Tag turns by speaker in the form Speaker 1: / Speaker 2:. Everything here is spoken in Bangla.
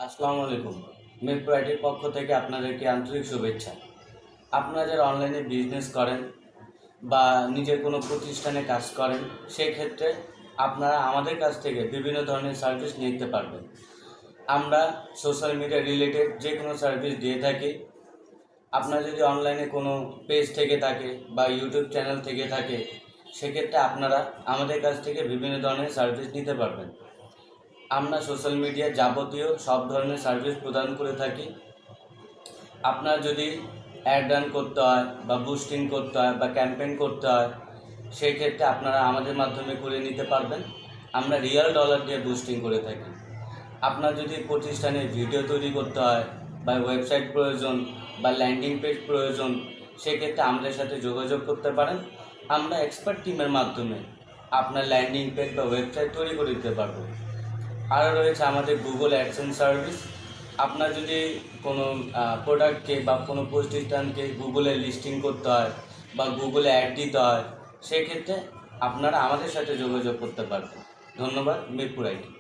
Speaker 1: আসসালামু আলাইকুম। মিরপুর আইটির পক্ষ থেকে আপনাদেরকে আন্তরিক শুভেচ্ছা। আপনারা যারা অনলাইনে বিজনেস করেন বা নিজের কোনো প্রতিষ্ঠানে কাজ করেন, সেক্ষেত্রে আপনারা আমাদের কাছ থেকে বিভিন্ন ধরনের সার্ভিস নিতে পারবেন। আমরা সোশ্যাল মিডিয়া রিলেটেড যে কোনো সার্ভিস দিয়ে থাকি। আপনার যদি অনলাইনে কোনো পেজ থেকে থাকে বা ইউটিউব চ্যানেল থেকে থাকে, সেক্ষেত্রে আপনারা আমাদের কাছ থেকে বিভিন্ন ধরনের সার্ভিস নিতে পারবেন। আমরা সোশ্যাল মিডিয়ায় যাবতীয় সব ধরনের সার্ভিস প্রদান করে থাকি। আপনার যদি অ্যাড রান করতে হয় বা বুস্টিং করতে হয় বা ক্যাম্পেইন করতে হয়, সেই ক্ষেত্রে আপনারা আমাদের মাধ্যমে করে নিতে পারবেন। আমরা রিয়েল ডলার দিয়ে বুস্টিং করে থাকি। আপনার যদি প্রতিষ্ঠানে ভিডিও তৈরি করতে হয় বা ওয়েবসাইট প্রয়োজন বা ল্যান্ডিং পেজ প্রয়োজন, সেক্ষেত্রে আমাদের সাথে যোগাযোগ করতে পারেন। আমরা এক্সপার্ট টিমের মাধ্যমে আপনার ল্যান্ডিং পেজ বা ওয়েবসাইট তৈরি করে দিতে পারবো। আরও রয়েছে আমাদের গুগল অ্যাডসেন্স সার্ভিস। আপনার যদি কোনো প্রোডাক্টকে বা কোনো প্রতিষ্ঠানকে গুগলে লিস্টিং করতে হয় বা গুগলে অ্যাড দিতে হয়, সেক্ষেত্রে আপনারা আমাদের সাথে যোগাযোগ করতে পারবেন। ধন্যবাদ। মিরপুর আইটি।